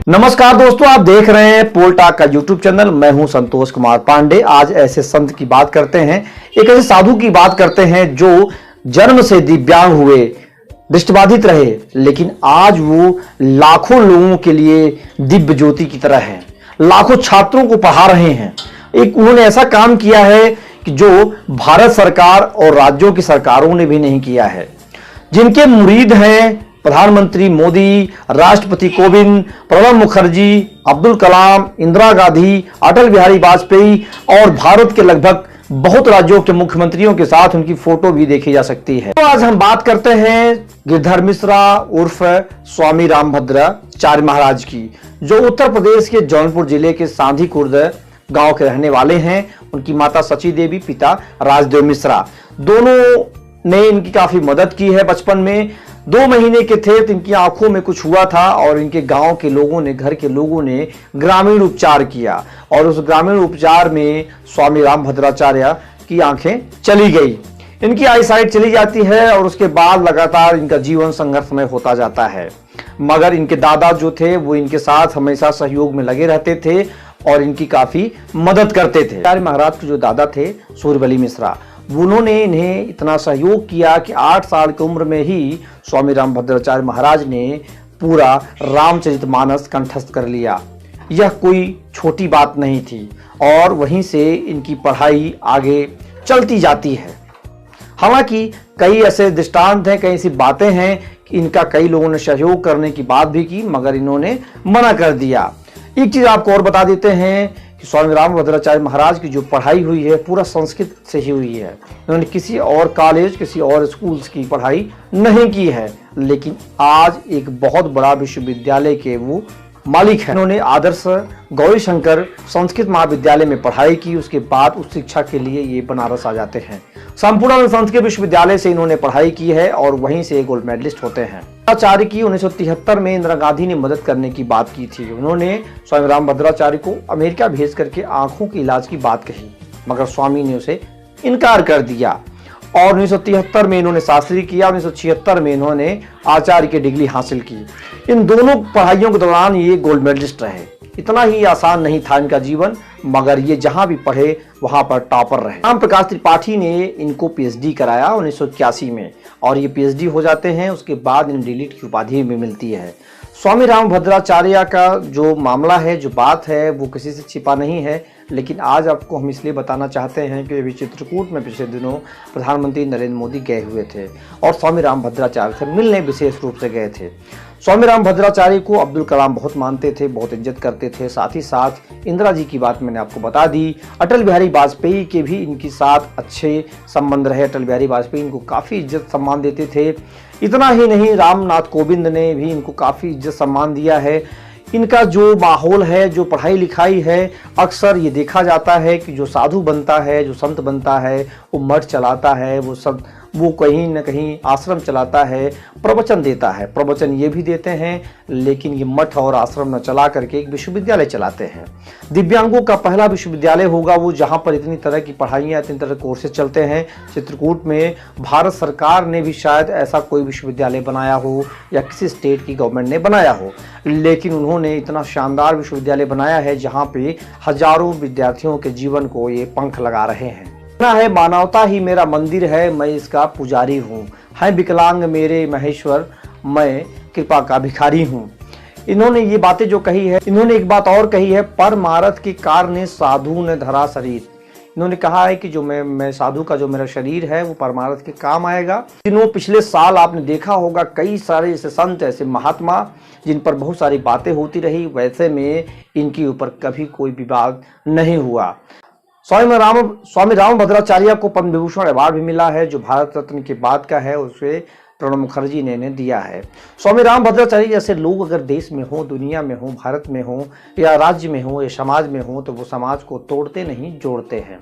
नमस्कार दोस्तों, आप देख रहे हैं पोल टॉक का यूट्यूब चैनल। मैं हूं संतोष कुमार पांडे। आज ऐसे संत की बात करते हैं, एक ऐसे साधु की बात करते हैं जो जन्म से दिव्यांग हुए, दृष्टिबाधित रहे, लेकिन आज वो लाखों लोगों के लिए दिव्य ज्योति की तरह है। लाखों छात्रों को पढ़ा रहे हैं। एक उन्होंने ऐसा काम किया है कि जो भारत सरकार और राज्यों की सरकारों ने भी नहीं किया है। जिनके मुरीद हैं प्रधानमंत्री मोदी, राष्ट्रपति कोविंद, प्रणब मुखर्जी, अब्दुल कलाम, इंदिरा गांधी, अटल बिहारी वाजपेयी और भारत के लगभग बहुत राज्यों के मुख्यमंत्रियों के साथ उनकी फोटो भी देखी जा सकती है। तो आज हम बात करते हैं गिरधर मिश्रा उर्फ स्वामी रामभद्राचार्य महाराज की, जो उत्तर प्रदेश के जौनपुर जिले के सांधी खुर्द गांव के रहने वाले हैं। उनकी माता सची देवी, पिता राजदेव मिश्रा, दोनों ने इनकी काफी मदद की है। बचपन में 2 महीने के थे तो इनकी आंखों में कुछ हुआ था और इनके गांव के लोगों ने, घर के लोगों ने ग्रामीण उपचार किया और उस ग्रामीण उपचार में स्वामी रामभद्राचार्य की आंखें चली गई। इनकी आईसाइट चली जाती है और उसके बाद लगातार इनका जीवन संघर्षमय होता जाता है। मगर इनके दादा जो थे वो इनके साथ हमेशा सहयोग में लगे रहते थे और इनकी काफी मदद करते थे। आचार्य महाराज के जो दादा थे सूर्यबली मिश्रा, उन्होंने इन्हें इतना सहयोग किया कि 8 साल की उम्र में ही स्वामी रामभद्राचार्य महाराज ने पूरा रामचरितमानस कंठस्थ कर लिया। यह कोई छोटी बात नहीं थी और वहीं से इनकी पढ़ाई आगे चलती जाती है। हालांकि कई ऐसे दृष्टांत हैं, कई ऐसी बातें हैं कि इनका कई लोगों ने सहयोग करने की बात भी की, मगर इन्होंने मना कर दिया। एक चीज आपको और बता देते हैं कि स्वामी रामभद्राचार्य महाराज की जो पढ़ाई हुई है पूरा संस्कृत से ही हुई है। उन्होंने किसी और कॉलेज, किसी और स्कूल्स की पढ़ाई नहीं की है, लेकिन आज एक बहुत बड़ा विश्वविद्यालय के वो मालिक हैं। उन्होंने आदर्श गौरी शंकर संस्कृत महाविद्यालय में पढ़ाई की। उसके बाद उस शिक्षा के लिए ये बनारस आ जाते हैं। संपूर्ण संस्कृत विश्वविद्यालय से इन्होंने पढ़ाई की है और वहीं से गोल्ड मेडलिस्ट होते हैं। आचार्य की 1973 में इंदिरा गांधी ने मदद करने की बात की थी। उन्होंने स्वामी रामभद्राचार्य को अमेरिका भेज करके आंखों के इलाज की बात कही, मगर स्वामी ने उसे इनकार कर दिया और 1973 में इन्होंने शास्त्री किया। 1976 में इन्होंने आचार्य की डिग्री हासिल की। इन दोनों पढ़ाइयों के दौरान ये गोल्ड मेडलिस्ट रहे। इतना ही आसान नहीं था इनका जीवन, मगर ये जहां भी पढ़े वहां पर टॉपर रहे। राम प्रकाश त्रिपाठी ने इनको पीएचडी कराया 1981 में और ये पीएचडी हो जाते हैं। उसके बाद इन्हें डीलिट की उपाधि भी मिलती है। स्वामी रामभद्राचार्य का जो मामला है, जो बात है, वो किसी से छिपा नहीं है, लेकिन आज आपको हम इसलिए बताना चाहते हैं कि अभी चित्रकूट में पिछले दिनों प्रधानमंत्री नरेंद्र मोदी गए हुए थे और स्वामी रामभद्राचार्य से मिलने विशेष रूप से गए थे। स्वामी रामभद्राचार्य को अब्दुल कलाम बहुत मानते थे, बहुत इज्जत करते थे। साथ ही साथ इंदिरा जी की बात मैंने आपको बता दी। अटल बिहारी वाजपेयी के भी इनके साथ अच्छे संबंध रहे। अटल बिहारी वाजपेयी इनको काफ़ी इज्जत सम्मान देते थे। इतना ही नहीं, रामनाथ कोविंद ने भी इनको काफ़ी इज्जत सम्मान दिया है। इनका जो माहौल है, जो पढ़ाई लिखाई है, अक्सर ये देखा जाता है कि जो साधु बनता है, जो संत बनता है, वो मठ चलाता है, वो कहीं न कहीं आश्रम चलाता है, प्रवचन देता है। प्रवचन ये भी देते हैं, लेकिन ये मठ और आश्रम न चला करके एक विश्वविद्यालय चलाते हैं। दिव्यांगों का पहला विश्वविद्यालय होगा वो, जहाँ पर इतनी तरह की पढ़ाइयाँ, इतनी तरह कोर्सेज चलते हैं। चित्रकूट में भारत सरकार ने भी शायद ऐसा कोई विश्वविद्यालय बनाया हो या किसी स्टेट की गवर्नमेंट ने बनाया हो, लेकिन उन्होंने इतना शानदार विश्वविद्यालय बनाया है जहाँ पे हजारों विद्यार्थियों के जीवन को ये पंख लगा रहे हैं। है मानवता ही मेरा मंदिर है, मैं इसका पुजारी हूँ। है विकलांग मेरे महेश्वर, मैं कृपा का भिखारी हूँ। इन्होंने ये बातें जो कही है, इन्होंने एक बात और कही है, परमारथ के कारणे साधु ने धरा शरीर। इन्होंने कहा है कि जो मैं साधु का जो मेरा शरीर है वो परमारथ के काम आएगा। पिछले साल आपने देखा होगा कई सारे ऐसे संत, ऐसे महात्मा जिन पर बहुत सारी बातें होती रही, वैसे में इनके ऊपर कभी कोई विवाद नहीं हुआ। स्वामी रामभद्राचार्य को पद्म विभूषण अवार्ड भी मिला है, जो भारत रत्न के बाद का है, उसे प्रणब मुखर्जी ने इन्हें दिया है। स्वामी रामभद्राचार्य जैसे लोग अगर देश में हो, दुनिया में हो, भारत में हो या राज्य में हो या समाज में हो, तो वो समाज को तोड़ते नहीं, जोड़ते हैं।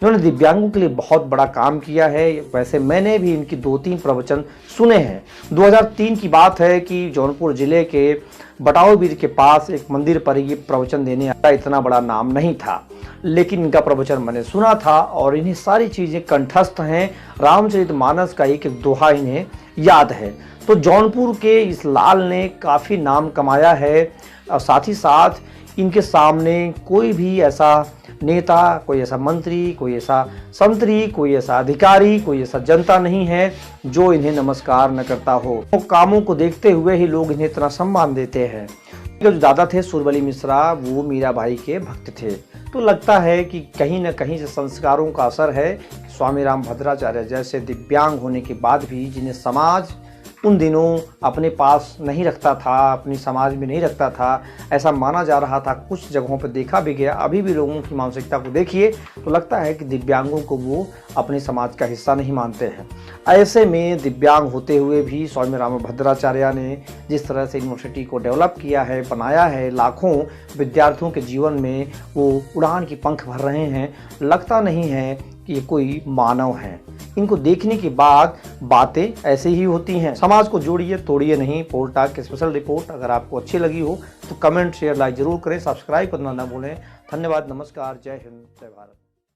इन्होंने दिव्यांगों के लिए बहुत बड़ा काम किया है। वैसे मैंने भी इनकी 2-3 प्रवचन सुने हैं। 2003 की बात है कि जौनपुर जिले के बटाऊबीर के पास एक मंदिर पर ये प्रवचन देने आया। इतना बड़ा नाम नहीं था, लेकिन इनका प्रवचन मैंने सुना था और इन्हें सारी चीज़ें कंठस्थ हैं। रामचरितमानस का एक एक दोहा इन्हें याद है। तो जौनपुर के इस लाल ने काफ़ी नाम कमाया है और साथ ही साथ इनके सामने कोई भी ऐसा नेता, कोई ऐसा मंत्री, कोई ऐसा संतरी, कोई ऐसा अधिकारी, कोई ऐसा जनता नहीं है जो इन्हें नमस्कार न करता हो। तो कामों को देखते हुए ही लोग इन्हें इतना सम्मान देते हैं। जो दादा थे सूरबली मिश्रा, वो मीराबाई के भक्त थे। तो लगता है कि कहीं न कहीं से संस्कारों का असर है। स्वामी राम भद्राचार्य जैसे दिव्यांग होने के बाद भी, जिन्हें समाज उन दिनों अपने पास नहीं रखता था, अपनी समाज में नहीं रखता था, ऐसा माना जा रहा था, कुछ जगहों पर देखा भी गया। अभी भी लोगों की मानसिकता को देखिए तो लगता है कि दिव्यांगों को वो अपने समाज का हिस्सा नहीं मानते हैं। ऐसे में दिव्यांग होते हुए भी स्वामी राम भद्राचार्य ने जिस तरह से यूनिवर्सिटी को डेवलप किया है, बनाया है, लाखों विद्यार्थियों के जीवन में वो उड़ान की पंख भर रहे हैं, लगता नहीं है कि ये कोई मानव है। इनको देखने के बाद बातें ऐसे ही होती हैं। समाज को जोड़िए, तोड़िए नहीं। पोल टॉक की स्पेशल रिपोर्ट अगर आपको अच्छी लगी हो तो कमेंट, शेयर, लाइक जरूर करें। सब्सक्राइब करना ना भूलें। धन्यवाद, नमस्कार, जय हिंद, जय भारत।